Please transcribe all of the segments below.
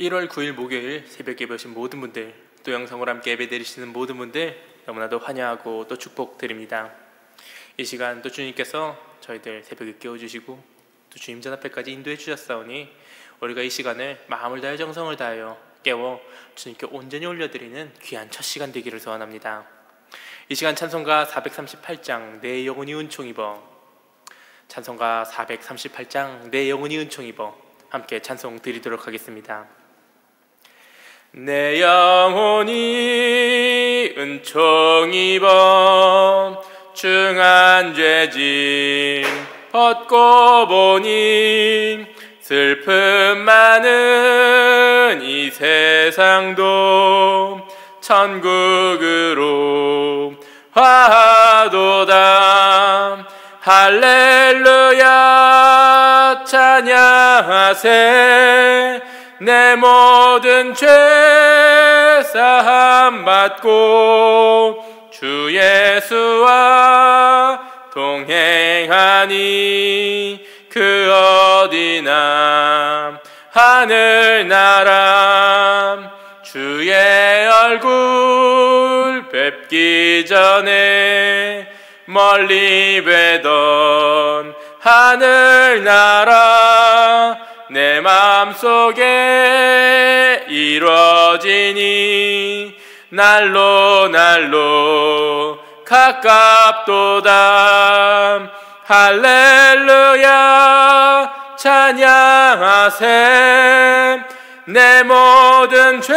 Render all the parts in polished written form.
1월 9일 목요일 새벽 예배 오신 모든 분들, 또 영상으로 함께 예배 드리시는 모든 분들 너무나도 환영하고 또 축복드립니다. 이 시간 또 주님께서 저희들 새벽에 깨워주시고 또 주님 전 앞에까지 인도해 주셨사오니 우리가 이 시간을 마음을 다해 정성을 다하여 깨워 주님께 온전히 올려드리는 귀한 첫 시간 되기를 소원합니다. 이 시간 찬송가 438장 내 영혼이 은총 입어, 찬송가 438장 내 영혼이 은총 입어 함께 찬송 드리도록 하겠습니다. 내 영혼이 은총 입어 중한 죄짐 벗고 보니 슬픔 많은 이 세상도 천국으로 화하도다. 할렐루야 찬양하세. 내 모든 죄 사함 받고 주 예수와 동행하니 그 어디나 하늘나라 주의 얼굴 뵙기 전에 멀리 뵈던 하늘나라 내 맘속에 이루어지니 날로 날로 가깝도다. 할렐루야 찬양하세. 내 모든 죄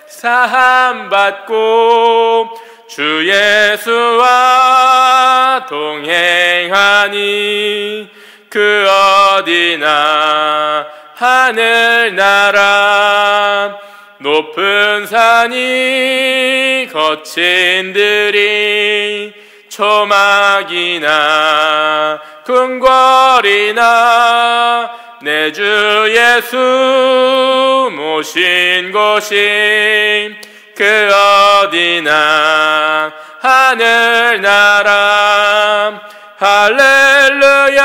사함 받고 주 예수와 동행하니 그 어디나 하늘나라 높은 산이 거친 들이 초막이나 궁궐이나 내 주 예수 모신 곳이 그 어디나 하늘나라 할렐루야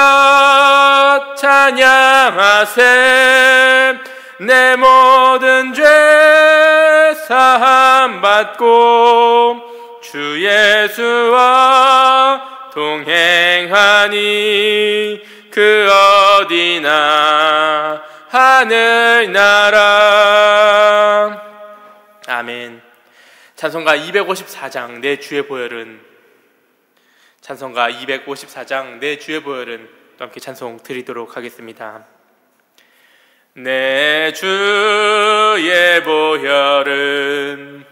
찬양하세. 내 모든 죄 사함 받고 주 예수와 동행하니 그 어디나 하늘나라. 아멘. 찬송가 254장 내 주의 보혈은, 찬송가 254장 내 주의 보혈은 또 함께 찬송 드리도록 하겠습니다. 내 주의 보혈은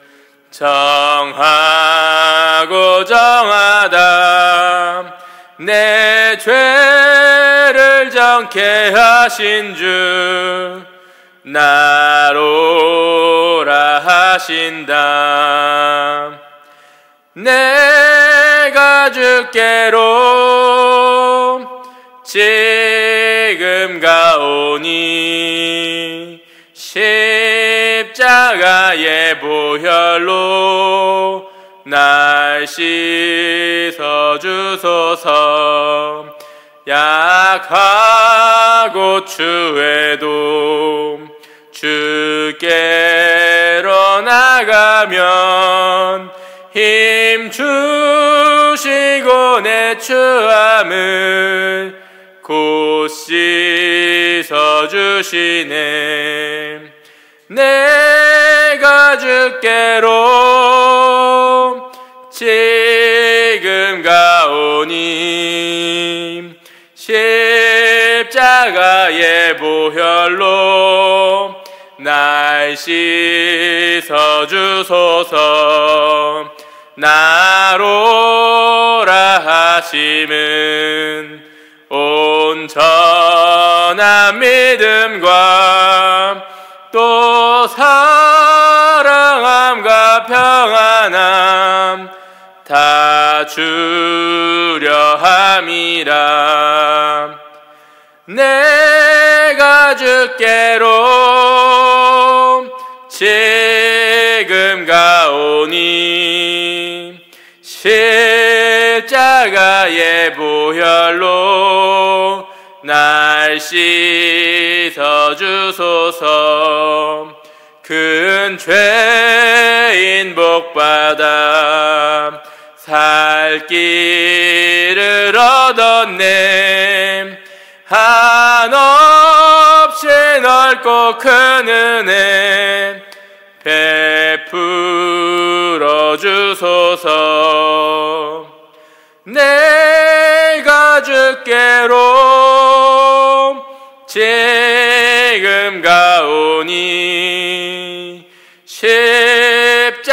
정하고 정하다. 내 죄를 정케 하신 주 나로라 하신다. 내가 주께로 지금 가오니 십자가의 보혈로 날 씻어 주소서. 약하고 추해도 주께로 나가면 힘 주시고 내 추함을 곧 씻어 주시네. 내가 주께로 지금 가오니 십자가의 보혈로 날 씻어 주소서. 나로라 하심은 온전한 믿음과 또 사랑함과 평안함 다 주려 함이라. 내가 주께로 지금 가오니 십자가의 보혈로 날 날 씻어주소서. 큰 죄인 복받아 살 길을 얻었네. 한없이 넓고 큰 은혜 베풀어 주소서. 내가 주께로 지금 가오니 십자가의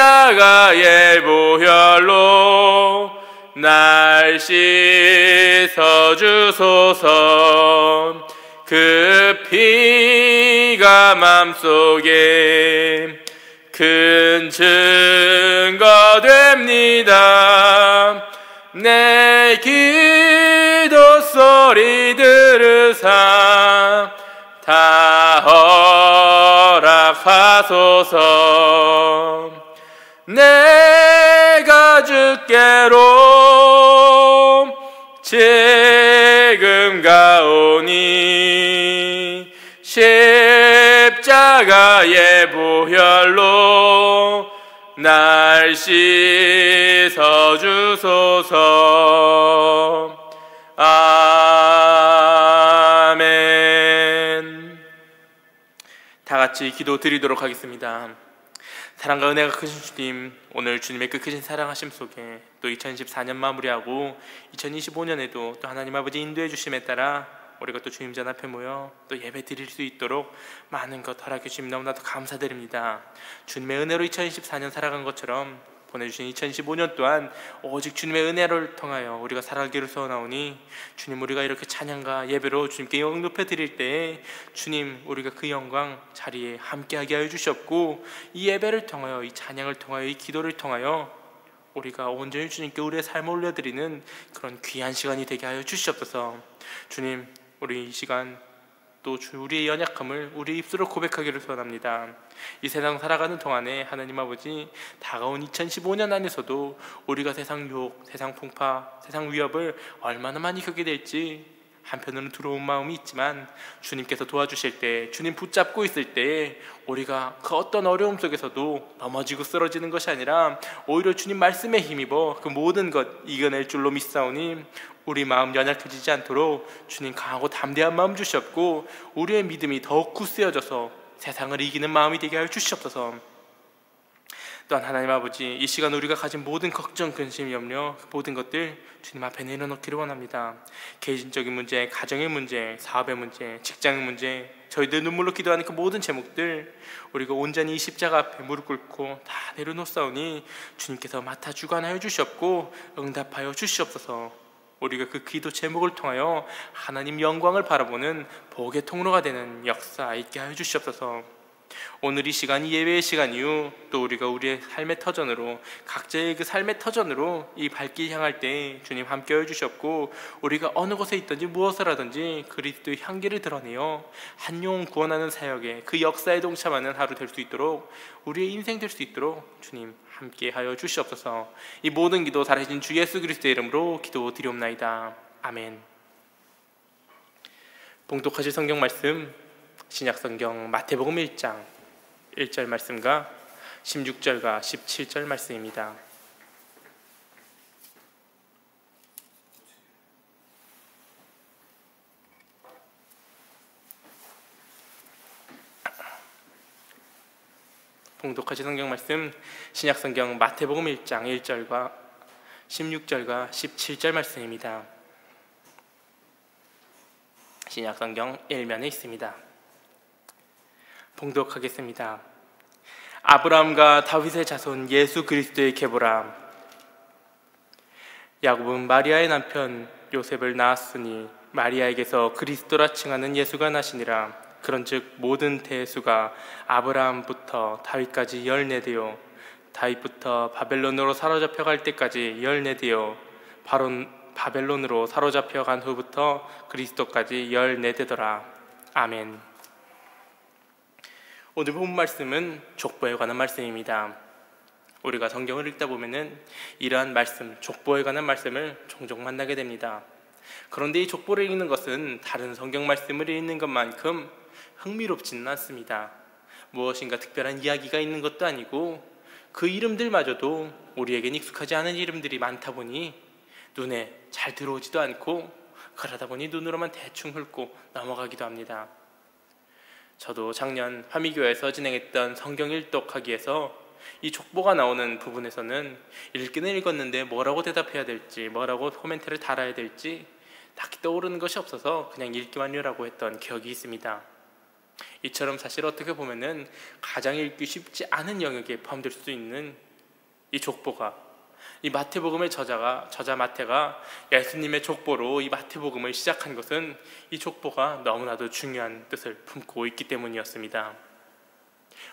보혈로 날 씻어 주소서. 그 피가 맘속에 큰 증거 됩니다. 내 기도 소리 들으사 다 허락하소서. 내가 주께로 지금 가오니 십자가의 보혈로 날 씻어 주소서. 아멘. 다 같이 기도 드리도록 하겠습니다. 사랑과 은혜가 크신 주님, 오늘 주님의 그 크신 사랑하심 속에 또 2024년 마무리하고 2025년에도 또 하나님 아버지 인도해 주심에 따라 우리가 또 주님 전 앞에 모여 또 예배 드릴 수 있도록 많은 것 허락해 주님 너무나도 감사드립니다. 주님의 은혜로 2024년 살아간 것처럼 보내주신 2025년 또한 오직 주님의 은혜를 통하여 우리가 살아가기를 소원하오니 주님, 우리가 이렇게 찬양과 예배로 주님께 영광 높여 드릴 때에 주님, 우리가 그 영광 자리에 함께하게 하여 주시옵고, 이 예배를 통하여, 이 찬양을 통하여, 이 기도를 통하여 우리가 온전히 주님께 우리의 삶을 올려드리는 그런 귀한 시간이 되게 하여 주시옵소서. 주님, 우리 이 시간 또 우리의 연약함을 우리 입술로 고백하기를 소원합니다. 이 세상 살아가는 동안에 하나님 아버지, 다가온 2015년 안에서도 우리가 세상 유혹, 세상 풍파, 세상 위협을 얼마나 많이 겪게 될지 한편으로는 두려운 마음이 있지만, 주님께서 도와주실 때, 주님 붙잡고 있을 때 우리가 그 어떤 어려움 속에서도 넘어지고 쓰러지는 것이 아니라 오히려 주님 말씀에 힘입어 그 모든 것 이겨낼 줄로 믿사오니 우리 마음 연약해지지 않도록 주님 강하고 담대한 마음 주시옵고, 우리의 믿음이 더욱 굳세어져서 세상을 이기는 마음이 되게 하여 주시옵소서. 또한 하나님 아버지, 이 시간 우리가 가진 모든 걱정, 근심, 염려, 그 모든 것들 주님 앞에 내려놓기를 원합니다. 개인적인 문제, 가정의 문제, 사업의 문제, 직장의 문제, 저희들 눈물로 기도하는 그 모든 제목들 우리가 온전히 이 십자가 앞에 무릎 꿇고 다 내려놓사오니 주님께서 맡아 주관하여 주시옵고 응답하여 주시옵소서. 우리가 그 기도 제목을 통하여 하나님 영광을 바라보는 복의 통로가 되는 역사 있게 하여 주시옵소서. 오늘 이 시간이 예배의 시간이요, 또 우리가 우리의 삶의 터전으로, 각자의 그 삶의 터전으로 이 발길 향할 때 주님 함께 해주셨고, 우리가 어느 곳에 있든지 무엇을 하든지 그리스도의 향기를 드러내어 한 영혼 구원하는 사역에 그 역사에 동참하는 하루 될 수 있도록, 우리의 인생 될 수 있도록 주님 함께 하여 주시옵소서. 이 모든 기도 살아계신 주 예수 그리스도의 이름으로 기도드리옵나이다. 아멘. 봉독하실 성경 말씀, 신약성경 마태복음 1장 1절 말씀과 16절과 17절 말씀입니다. 봉독하실 성경 말씀, 신약성경 마태복음 1장 1절과 16절과 17절 말씀입니다. 신약성경 1면에 있습니다. 봉독하겠습니다. 아브라함과 다윗의 자손 예수 그리스도의 계보라. 야곱은 마리아의 남편 요셉을 낳았으니 마리아에게서 그리스도라 칭하는 예수가 나시니라. 그런즉 모든 대수가 아브라함부터 다윗까지 14대요, 다윗부터 바벨론으로 사로잡혀 갈 때까지 14대요, 바로 바벨론으로 사로잡혀 간 후부터 그리스도까지 14대더라. 아멘. 오늘 본 말씀은 족보에 관한 말씀입니다. 우리가 성경을 읽다 보면은 이러한 말씀, 족보에 관한 말씀을 종종 만나게 됩니다. 그런데 이 족보를 읽는 것은 다른 성경 말씀을 읽는 것만큼 흥미롭지는 않습니다. 무엇인가 특별한 이야기가 있는 것도 아니고 그 이름들마저도 우리에겐 익숙하지 않은 이름들이 많다 보니 눈에 잘 들어오지도 않고 그러다 보니 눈으로만 대충 훑고 넘어가기도 합니다. 저도 작년 화미교회에서 진행했던 성경 일독하기에서 이 족보가 나오는 부분에서는 읽기는 읽었는데 뭐라고 대답해야 될지, 뭐라고 코멘트를 달아야 될지 딱히 떠오르는 것이 없어서 그냥 읽기만 하려고 했던 기억이 있습니다. 이처럼 사실 어떻게 보면은 가장 읽기 쉽지 않은 영역에 포함될 수 있는 이 족보가, 이 마태복음의 저자 마태가 예수님의 족보로 이 마태복음을 시작한 것은 이 족보가 너무나도 중요한 뜻을 품고 있기 때문이었습니다.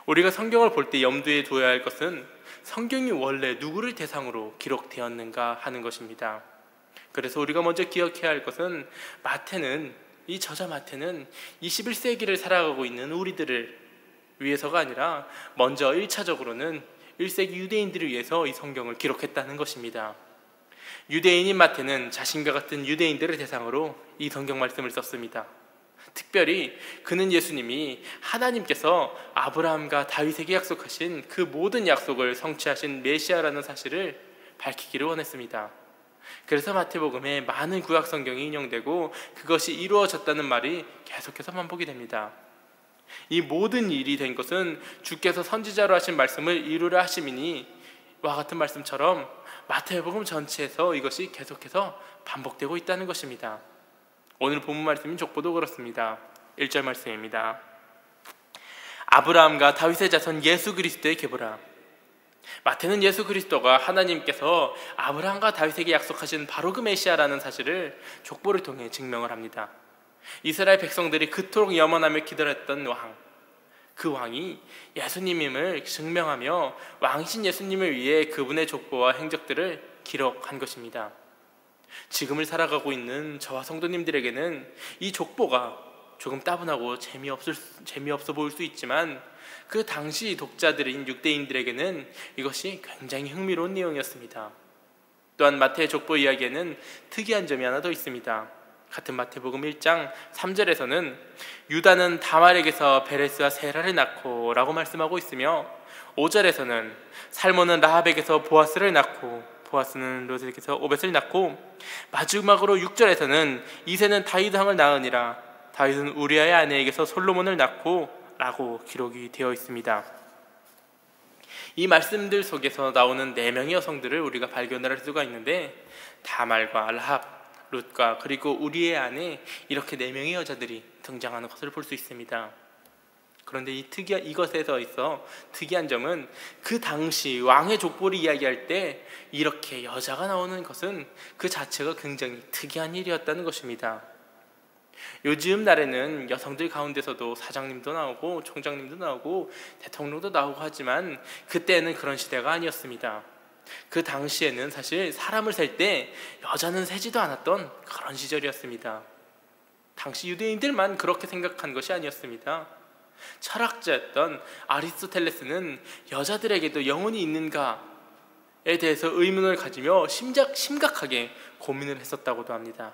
우리가 성경을 볼 때 염두에 두어야 할 것은 성경이 원래 누구를 대상으로 기록되었는가 하는 것입니다. 그래서 우리가 먼저 기억해야 할 것은 이 저자 마태는 21세기를 살아가고 있는 우리들을 위해서가 아니라 먼저 1차적으로는 1세기 유대인들을 위해서 이 성경을 기록했다는 것입니다. 유대인인 마태는 자신과 같은 유대인들을 대상으로 이 성경 말씀을 썼습니다. 특별히 그는 예수님이 하나님께서 아브라함과 다윗에게 약속하신 그 모든 약속을 성취하신 메시아라는 사실을 밝히기를 원했습니다. 그래서 마태복음에 많은 구약 성경이 인용되고 그것이 이루어졌다는 말이 계속해서 반복이 됩니다. 이 모든 일이 된 것은 주께서 선지자로 하신 말씀을 이루려 하심이니 와 같은 말씀처럼 마태복음 전체에서 이것이 계속해서 반복되고 있다는 것입니다. 오늘 본문 말씀인 족보도 그렇습니다. 1절 말씀입니다. 아브라함과 다윗의 자손 예수 그리스도의 계보라. 마태는 예수 그리스도가 하나님께서 아브라함과 다윗에게 약속하신 바로 그 메시아라는 사실을 족보를 통해 증명을 합니다. 이스라엘 백성들이 그토록 염원하며 기다렸던 그 왕이 예수님임을 증명하며 왕이신 예수님을 위해 그분의 족보와 행적들을 기록한 것입니다. 지금을 살아가고 있는 저와 성도님들에게는 이 족보가 조금 따분하고 재미없어 보일 수 있지만 그 당시 독자들인 유대인들에게는 이것이 굉장히 흥미로운 내용이었습니다. 또한 마태의 족보 이야기에는 특이한 점이 하나 더 있습니다. 같은 마태복음 1장 3절에서는 유다는 다말에게서 베레스와 세라를 낳고 라고 말씀하고 있으며 5절에서는 살몬은 라합에게서 보아스를 낳고 보아스는 롯에게서 오벳을 낳고 마지막으로 6절에서는 이새는 다윗 왕을 낳으니라 다윗은 우리아의 아내에게서 솔로몬을 낳고 라고 기록이 되어 있습니다. 이 말씀들 속에서 나오는 4명의 여성들을 우리가 발견을 할 수가 있는데 다말과 라합, 룻과 그리고 우리의 아내 이렇게 4명의 여자들이 등장하는 것을 볼 수 있습니다. 그런데 이것에서 있어 특이한 점은 그 당시 왕의 족보를 이야기할 때 이렇게 여자가 나오는 것은 그 자체가 굉장히 특이한 일이었다는 것입니다. 요즘 날에는 여성들 가운데서도 사장님도 나오고 총장님도 나오고 대통령도 나오고 하지만 그때는 그런 시대가 아니었습니다. 그 당시에는 사실 사람을 셀 때 여자는 세지도 않았던 그런 시절이었습니다. 당시 유대인들만 그렇게 생각한 것이 아니었습니다. 철학자였던 아리스토텔레스는 여자들에게도 영혼이 있는가에 대해서 의문을 가지며 심각하게 고민을 했었다고도 합니다.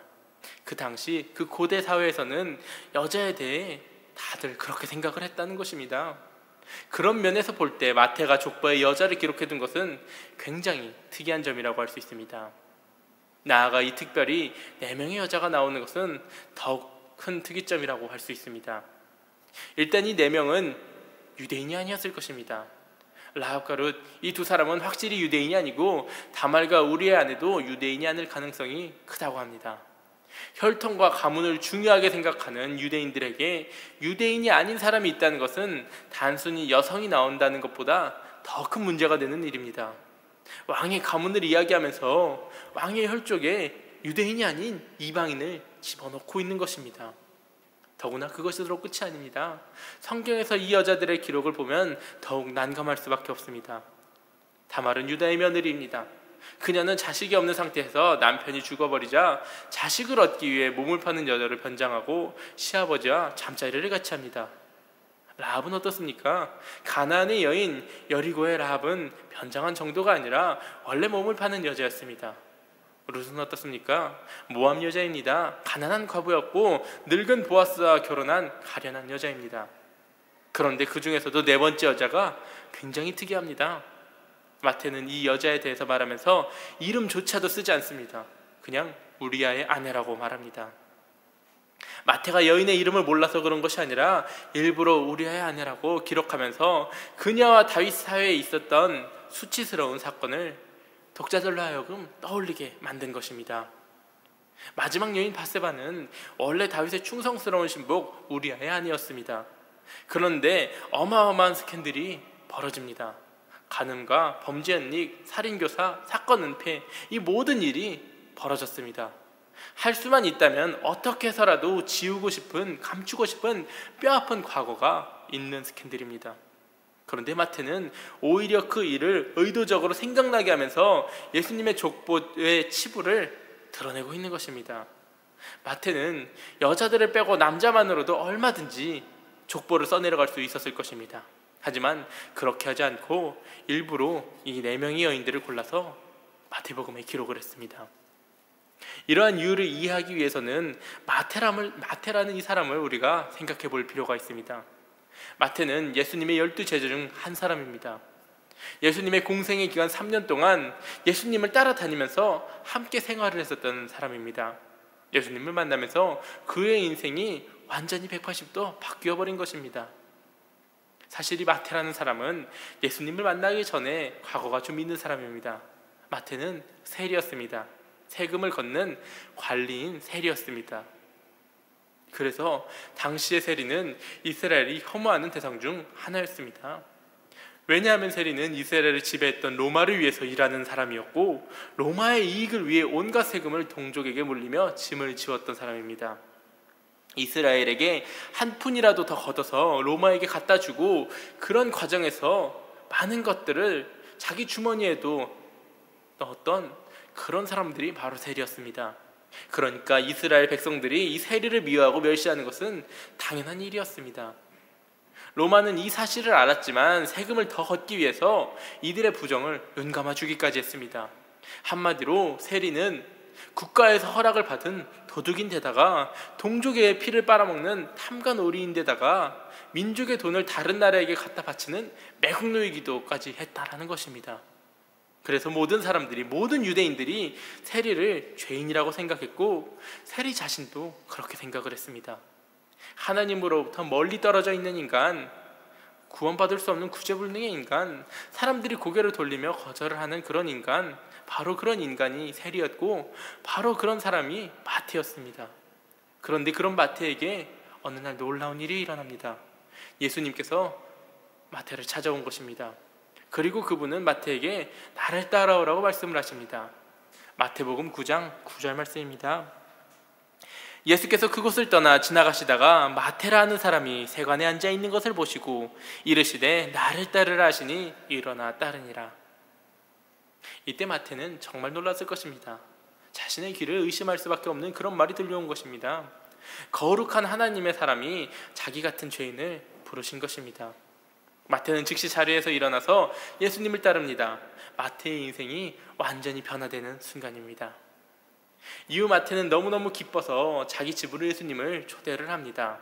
그 당시 그 고대 사회에서는 여자에 대해 다들 그렇게 생각을 했다는 것입니다. 그런 면에서 볼 때 마태가 족보에 여자를 기록해둔 것은 굉장히 특이한 점이라고 할 수 있습니다. 나아가 이 특별히 4명의 여자가 나오는 것은 더욱 큰 특이점이라고 할 수 있습니다. 일단 이 4명은 유대인이 아니었을 것입니다. 라합과 룻, 이 2사람은 확실히 유대인이 아니고 다말과 우리의 아내도 유대인이 아닐 가능성이 크다고 합니다. 혈통과 가문을 중요하게 생각하는 유대인들에게 유대인이 아닌 사람이 있다는 것은 단순히 여성이 나온다는 것보다 더 큰 문제가 되는 일입니다. 왕의 가문을 이야기하면서 왕의 혈족에 유대인이 아닌 이방인을 집어넣고 있는 것입니다. 더구나 그것으로 끝이 아닙니다. 성경에서 이 여자들의 기록을 보면 더욱 난감할 수밖에 없습니다. 다말은 유다의 며느리입니다. 그녀는 자식이 없는 상태에서 남편이 죽어버리자 자식을 얻기 위해 몸을 파는 여자를 변장하고 시아버지와 잠자리를 같이 합니다. 라합은 어떻습니까? 가나안의 여인 여리고의 라합은 변장한 정도가 아니라 원래 몸을 파는 여자였습니다. 룻은 어떻습니까? 모압 여자입니다. 가난한 과부였고 늙은 보아스와 결혼한 가련한 여자입니다. 그런데 그 중에서도 네 번째 여자가 굉장히 특이합니다. 마태는 이 여자에 대해서 말하면서 이름조차도 쓰지 않습니다. 그냥 우리아의 아내라고 말합니다. 마태가 여인의 이름을 몰라서 그런 것이 아니라 일부러 우리아의 아내라고 기록하면서 그녀와 다윗 사회에 있었던 수치스러운 사건을 독자들로 하여금 떠올리게 만든 것입니다. 마지막 여인 바세바는 원래 다윗의 충성스러운 신복 우리아의 아내였습니다. 그런데 어마어마한 스캔들이 벌어집니다. 간음과 범죄 은닉, 살인교사, 사건 은폐, 이 모든 일이 벌어졌습니다. 할 수만 있다면 어떻게 해서라도 지우고 싶은, 감추고 싶은 뼈아픈 과거가 있는 스캔들입니다. 그런데 마태는 오히려 그 일을 의도적으로 생각나게 하면서 예수님의 족보의 치부를 드러내고 있는 것입니다. 마태는 여자들을 빼고 남자만으로도 얼마든지 족보를 써내려갈 수 있었을 것입니다. 하지만 그렇게 하지 않고 일부러 이 4명의 여인들을 골라서 마태복음에 기록을 했습니다. 이러한 이유를 이해하기 위해서는 마태라는 이 사람을 우리가 생각해 볼 필요가 있습니다. 마태는 예수님의 12제자 중 한 사람입니다. 예수님의 공생의 기간 3년 동안 예수님을 따라다니면서 함께 생활을 했었던 사람입니다. 예수님을 만나면서 그의 인생이 완전히 180도 바뀌어버린 것입니다. 사실 이 마태라는 사람은 예수님을 만나기 전에 과거가 좀 있는 사람입니다. 마태는 세리였습니다. 세금을 걷는 관리인 세리였습니다. 그래서 당시의 세리는 이스라엘이 혐오하는 대상 중 하나였습니다. 왜냐하면 세리는 이스라엘을 지배했던 로마를 위해서 일하는 사람이었고 로마의 이익을 위해 온갖 세금을 동족에게 물리며 짐을 지웠던 사람입니다. 이스라엘에게 한 푼이라도 더 걷어서 로마에게 갖다 주고 그런 과정에서 많은 것들을 자기 주머니에도 넣었던 그런 사람들이 바로 세리였습니다. 그러니까 이스라엘 백성들이 이 세리를 미워하고 멸시하는 것은 당연한 일이었습니다. 로마는 이 사실을 알았지만 세금을 더 걷기 위해서 이들의 부정을 눈감아 주기까지 했습니다. 한마디로 세리는 국가에서 허락을 받은 도둑인데다가 동족의 피를 빨아먹는 탐관오리인데다가 민족의 돈을 다른 나라에게 갖다 바치는 매국노이기도까지 했다라는 것입니다. 그래서 모든 사람들이, 모든 유대인들이 세리를 죄인이라고 생각했고 세리 자신도 그렇게 생각을 했습니다. 하나님으로부터 멀리 떨어져 있는 인간, 구원받을 수 없는 구제불능의 인간, 사람들이 고개를 돌리며 거절을 하는 그런 인간, 바로 그런 인간이 세리였고 바로 그런 사람이 마태였습니다. 그런데 그런 마태에게 어느 날 놀라운 일이 일어납니다. 예수님께서 마태를 찾아온 것입니다. 그리고 그분은 마태에게 나를 따라오라고 말씀을 하십니다. 마태복음 9장 9절 말씀입니다. 예수께서 그곳을 떠나 지나가시다가 마태라는 사람이 세관에 앉아 있는 것을 보시고 이르시되 나를 따르라 하시니 일어나 따르니라. 이때 마태는 정말 놀랐을 것입니다. 자신의 길을 의심할 수밖에 없는 그런 말이 들려온 것입니다. 거룩한 하나님의 사람이 자기 같은 죄인을 부르신 것입니다. 마태는 즉시 자리에서 일어나서 예수님을 따릅니다. 마태의 인생이 완전히 변화되는 순간입니다. 이후 마태는 너무너무 기뻐서 자기 집으로 예수님을 초대를 합니다.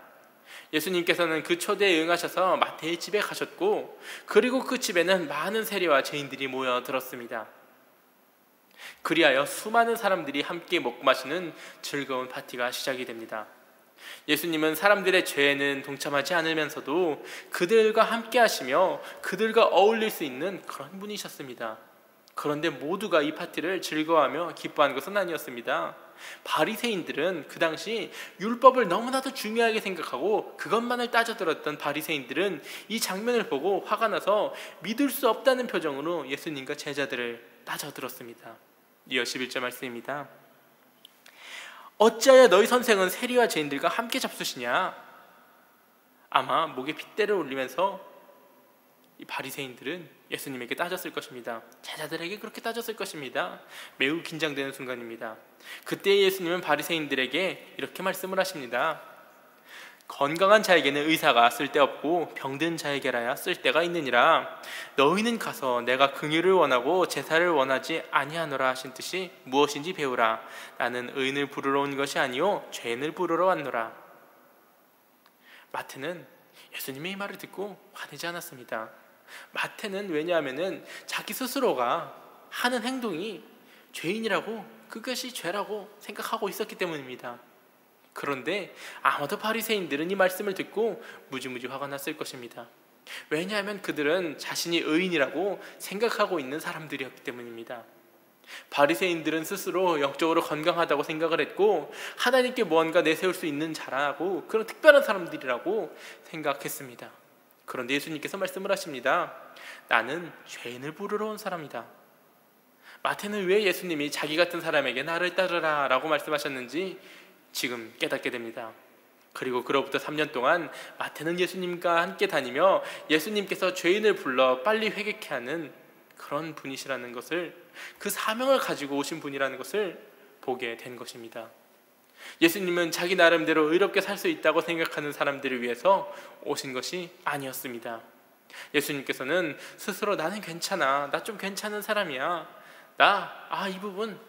예수님께서는 그 초대에 응하셔서 마태의 집에 가셨고 그리고 그 집에는 많은 세리와 죄인들이 모여들었습니다. 그리하여 수많은 사람들이 함께 먹고 마시는 즐거운 파티가 시작이 됩니다. 예수님은 사람들의 죄에는 동참하지 않으면서도 그들과 함께 하시며 그들과 어울릴 수 있는 그런 분이셨습니다. 그런데 모두가 이 파티를 즐거워하며 기뻐한 것은 아니었습니다. 바리새인들은 그 당시 율법을 너무나도 중요하게 생각하고 그것만을 따져들었던 바리새인들은 이 장면을 보고 화가 나서 믿을 수 없다는 표정으로 예수님과 제자들을 따져들었습니다. 이어 11절 말씀입니다. 어찌하여 너희 선생은 세리와 죄인들과 함께 잡수시냐? 아마 목에 핏대를 올리면서 이 바리새인들은 예수님에게 따졌을 것입니다. 제자들에게 그렇게 따졌을 것입니다. 매우 긴장되는 순간입니다. 그때 예수님은 바리새인들에게 이렇게 말씀을 하십니다. 건강한 자에게는 의사가 쓸데없고 병든 자에게라야 쓸데가 있느니라. 너희는 가서 내가 긍휼을 원하고 제사를 원하지 아니하노라 하신 뜻이 무엇인지 배우라. 나는 의인을 부르러 온 것이 아니요 죄인을 부르러 왔노라. 마태는 예수님의 이 말을 듣고 화내지 않았습니다. 마태는 왜냐하면 자기 스스로가 하는 행동이 죄인이라고, 그것이 죄라고 생각하고 있었기 때문입니다. 그런데 아마도 바리새인들은 이 말씀을 듣고 무지무지 화가 났을 것입니다. 왜냐하면 그들은 자신이 의인이라고 생각하고 있는 사람들이었기 때문입니다. 바리새인들은 스스로 영적으로 건강하다고 생각을 했고 하나님께 무언가 내세울 수 있는 자라고, 그런 특별한 사람들이라고 생각했습니다. 그런데 예수님께서 말씀을 하십니다. 나는 죄인을 부르러 온 사람이다. 마태는 왜 예수님이 자기 같은 사람에게 나를 따르라 라고 말씀하셨는지 지금 깨닫게 됩니다. 그리고 그로부터 3년 동안 마태는 예수님과 함께 다니며 예수님께서 죄인을 불러 빨리 회개케 하는 그런 분이시라는 것을, 그 사명을 가지고 오신 분이라는 것을 보게 된 것입니다. 예수님은 자기 나름대로 의롭게 살 수 있다고 생각하는 사람들을 위해서 오신 것이 아니었습니다. 예수님께서는 스스로 나는 괜찮아, 나 좀 괜찮은 사람이야, 이 부분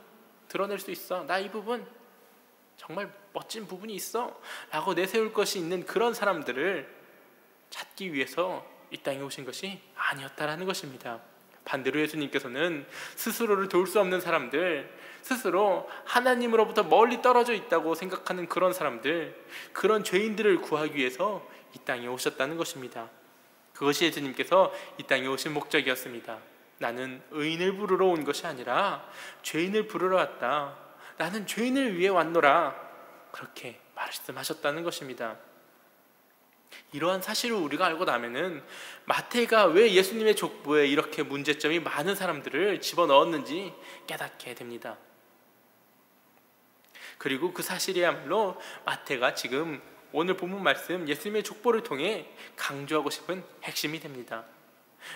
드러낼 수 있어, 나 이 부분 정말 멋진 부분이 있어 라고 내세울 것이 있는 그런 사람들을 찾기 위해서 이 땅에 오신 것이 아니었다라는 것입니다. 반대로 예수님께서는 스스로를 도울 수 없는 사람들, 스스로 하나님으로부터 멀리 떨어져 있다고 생각하는 그런 사람들, 그런 죄인들을 구하기 위해서 이 땅에 오셨다는 것입니다. 그것이 예수님께서 이 땅에 오신 목적이었습니다. 나는 의인을 부르러 온 것이 아니라 죄인을 부르러 왔다. 나는 죄인을 위해 왔노라. 그렇게 말씀하셨다는 것입니다. 이러한 사실을 우리가 알고 나면은 마태가 왜 예수님의 족보에 이렇게 문제점이 많은 사람들을 집어넣었는지 깨닫게 됩니다. 그리고 그 사실이야말로 마태가 지금 오늘 본문 말씀 예수님의 족보를 통해 강조하고 싶은 핵심이 됩니다.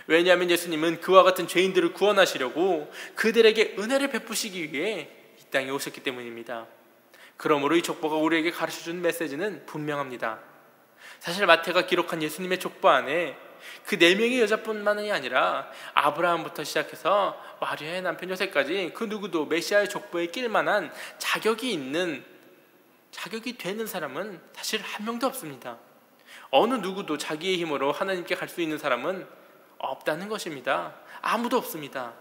왜냐하면 예수님은 그와 같은 죄인들을 구원하시려고 그들에게 은혜를 베푸시기 위해 이 땅에 오셨기 때문입니다. 그러므로 이 족보가 우리에게 가르쳐주는 메시지는 분명합니다. 사실 마태가 기록한 예수님의 족보 안에 그 4명의 여자뿐만이 아니라 아브라함부터 시작해서 마리아의 남편 요셉까지 그 누구도 메시아의 족보에 낄 만한 자격이 되는 사람은 사실 한 명도 없습니다. 어느 누구도 자기의 힘으로 하나님께 갈 수 있는 사람은 없다는 것입니다. 아무도 없습니다.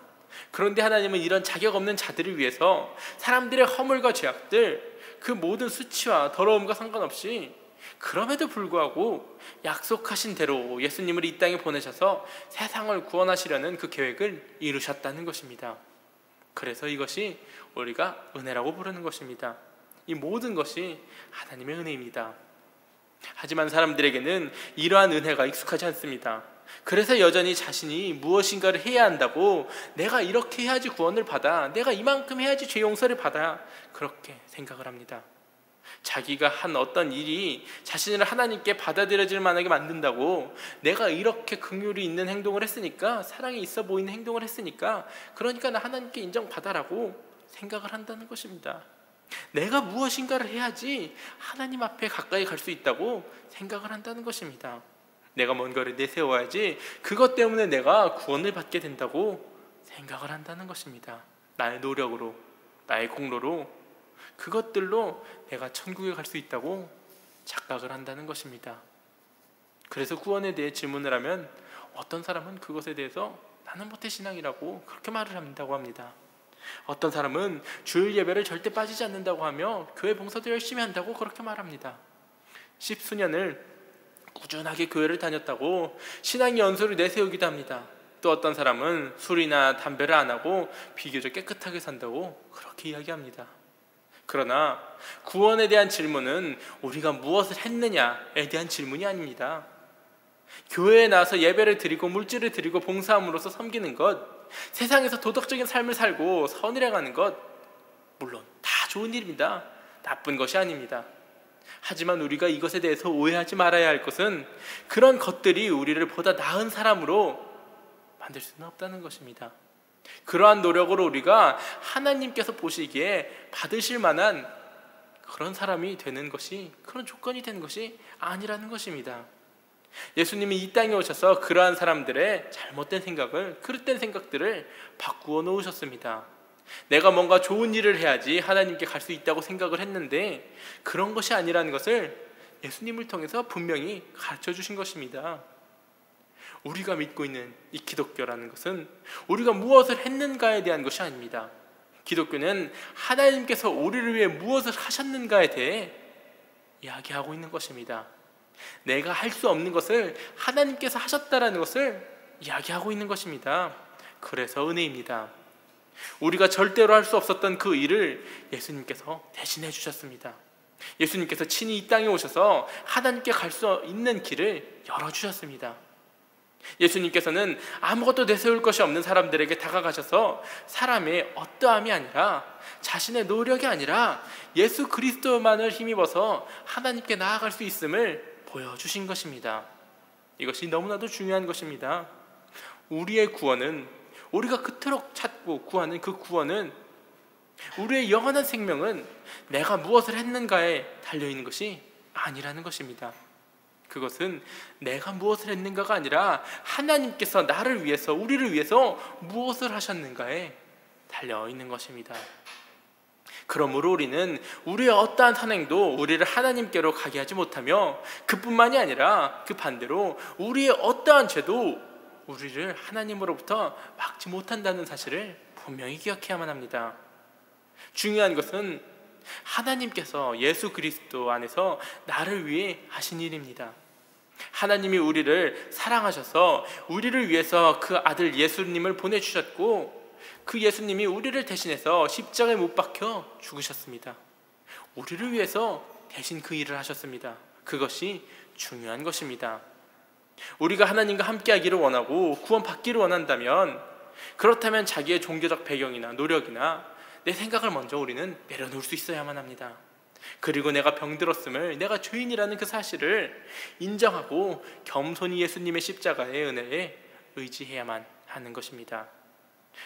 그런데 하나님은 이런 자격 없는 자들을 위해서 사람들의 허물과 죄악들, 그 모든 수치와 더러움과 상관없이 그럼에도 불구하고 약속하신 대로 예수님을 이 땅에 보내셔서 세상을 구원하시려는 그 계획을 이루셨다는 것입니다. 그래서 이것이 우리가 은혜라고 부르는 것입니다. 이 모든 것이 하나님의 은혜입니다. 하지만 사람들에게는 이러한 은혜가 익숙하지 않습니다. 그래서 여전히 자신이 무엇인가를 해야 한다고, 내가 이렇게 해야지 구원을 받아, 내가 이만큼 해야지 죄 용서를 받아, 그렇게 생각을 합니다. 자기가 한 어떤 일이 자신을 하나님께 받아들여질 만하게 만든다고, 내가 이렇게 긍휼이 있는 행동을 했으니까, 사랑이 있어 보이는 행동을 했으니까, 그러니까 나 하나님께 인정받아라고 생각을 한다는 것입니다. 내가 무엇인가를 해야지 하나님 앞에 가까이 갈 수 있다고 생각을 한다는 것입니다. 내가 뭔가를 내세워야지 그것 때문에 내가 구원을 받게 된다고 생각을 한다는 것입니다. 나의 노력으로, 나의 공로로, 그것들로 내가 천국에 갈 수 있다고 착각을 한다는 것입니다. 그래서 구원에 대해 질문을 하면 어떤 사람은 그것에 대해서 나는 모태신앙이라고 그렇게 말을 한다고 합니다. 어떤 사람은 주일 예배를 절대 빠지지 않는다고 하며 교회 봉사도 열심히 한다고 그렇게 말합니다. 10수년을 꾸준하게 교회를 다녔다고 신앙의 연소를 내세우기도 합니다. 또 어떤 사람은 술이나 담배를 안 하고 비교적 깨끗하게 산다고 그렇게 이야기합니다. 그러나 구원에 대한 질문은 우리가 무엇을 했느냐에 대한 질문이 아닙니다. 교회에 나와서 예배를 드리고 물질을 드리고 봉사함으로써 섬기는 것, 세상에서 도덕적인 삶을 살고 선을행하는 것, 물론 다 좋은 일입니다. 나쁜 것이 아닙니다. 하지만 우리가 이것에 대해서 오해하지 말아야 할 것은 그런 것들이 우리를 보다 나은 사람으로 만들 수는 없다는 것입니다. 그러한 노력으로 우리가 하나님께서 보시기에 받으실 만한 그런 사람이 되는 것이, 그런 조건이 되는 것이 아니라는 것입니다. 예수님이 이 땅에 오셔서 그러한 사람들의 잘못된 생각을, 그릇된 생각들을 바꾸어 놓으셨습니다. 내가 뭔가 좋은 일을 해야지 하나님께 갈 수 있다고 생각을 했는데 그런 것이 아니라는 것을 예수님을 통해서 분명히 가르쳐 주신 것입니다. 우리가 믿고 있는 이 기독교라는 것은 우리가 무엇을 했는가에 대한 것이 아닙니다. 기독교는 하나님께서 우리를 위해 무엇을 하셨는가에 대해 이야기하고 있는 것입니다. 내가 할 수 없는 것을 하나님께서 하셨다라는 것을 이야기하고 있는 것입니다. 그래서 은혜입니다. 우리가 절대로 할 수 없었던 그 일을 예수님께서 대신해 주셨습니다. 예수님께서 친히 이 땅에 오셔서 하나님께 갈 수 있는 길을 열어주셨습니다. 예수님께서는 아무것도 내세울 것이 없는 사람들에게 다가가셔서 사람의 어떠함이 아니라, 자신의 노력이 아니라 예수 그리스도만을 힘입어서 하나님께 나아갈 수 있음을 보여주신 것입니다. 이것이 너무나도 중요한 것입니다. 우리의 구원은, 우리가 그토록 찾고 구하는 그 구원은, 우리의 영원한 생명은 내가 무엇을 했는가에 달려있는 것이 아니라는 것입니다. 그것은 내가 무엇을 했는가가 아니라 하나님께서 나를 위해서, 우리를 위해서 무엇을 하셨는가에 달려있는 것입니다. 그러므로 우리는 우리의 어떠한 선행도 우리를 하나님께로 가게 하지 못하며, 그뿐만이 아니라 그 반대로 우리의 어떠한 죄도 우리를 하나님으로부터 막지 못한다는 사실을 분명히 기억해야만 합니다. 중요한 것은 하나님께서 예수 그리스도 안에서 나를 위해 하신 일입니다. 하나님이 우리를 사랑하셔서 우리를 위해서 그 아들 예수님을 보내주셨고, 그 예수님이 우리를 대신해서 십자가에 못 박혀 죽으셨습니다. 우리를 위해서 대신 그 일을 하셨습니다. 그것이 중요한 것입니다. 우리가 하나님과 함께하기를 원하고 구원받기를 원한다면, 그렇다면 자기의 종교적 배경이나 노력이나 내 생각을 먼저 우리는 내려놓을 수 있어야만 합니다. 그리고 내가 병들었음을, 내가 죄인이라는 그 사실을 인정하고 겸손히 예수님의 십자가의 은혜에 의지해야만 하는 것입니다.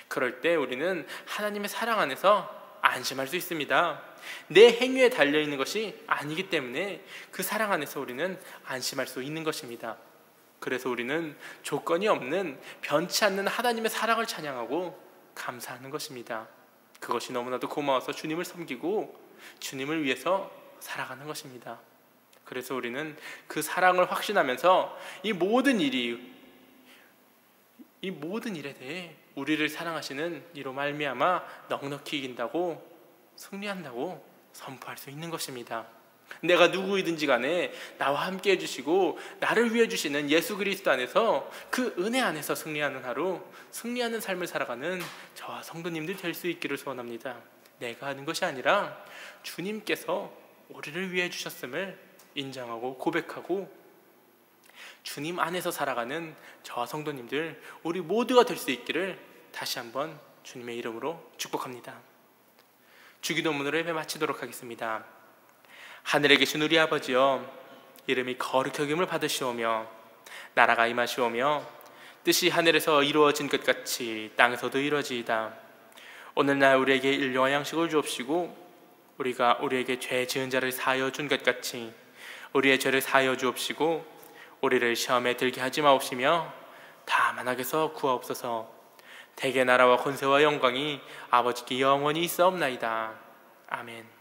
그럴 때 우리는 하나님의 사랑 안에서 안심할 수 있습니다. 내 행위에 달려있는 것이 아니기 때문에 그 사랑 안에서 우리는 안심할 수 있는 것입니다. 그래서 우리는 조건이 없는, 변치 않는 하나님의 사랑을 찬양하고 감사하는 것입니다. 그것이 너무나도 고마워서 주님을 섬기고 주님을 위해서 살아가는 것입니다. 그래서 우리는 그 사랑을 확신하면서 이 모든 일에 대해 우리를 사랑하시는 이로 말미암아 넉넉히 이긴다고, 승리한다고 선포할 수 있는 것입니다. 내가 누구이든지 간에 나와 함께 해주시고 나를 위해 주시는 예수 그리스도 안에서, 그 은혜 안에서 승리하는 하루, 승리하는 삶을 살아가는 저와 성도님들 될 수 있기를 소원합니다. 내가 하는 것이 아니라 주님께서 우리를 위해 주셨음을 인정하고 고백하고 주님 안에서 살아가는 저와 성도님들, 우리 모두가 될 수 있기를 다시 한번 주님의 이름으로 축복합니다. 주기도문으로 예배 마치도록 하겠습니다. 하늘에 계신 우리 아버지여, 이름이 거룩히 여김을 받으시오며 나라가 임하시오며 뜻이 하늘에서 이루어진 것 같이 땅에서도 이루어지이다. 오늘날 우리에게 일용할 양식을 주옵시고 우리가 우리에게 죄 지은 자를 사하여 준 것 같이 우리의 죄를 사하여 주옵시고 우리를 시험에 들게 하지 마옵시며 다만 악에서 구하옵소서. 대개 나라와 권세와 영광이 아버지께 영원히 있사옵나이다. 아멘.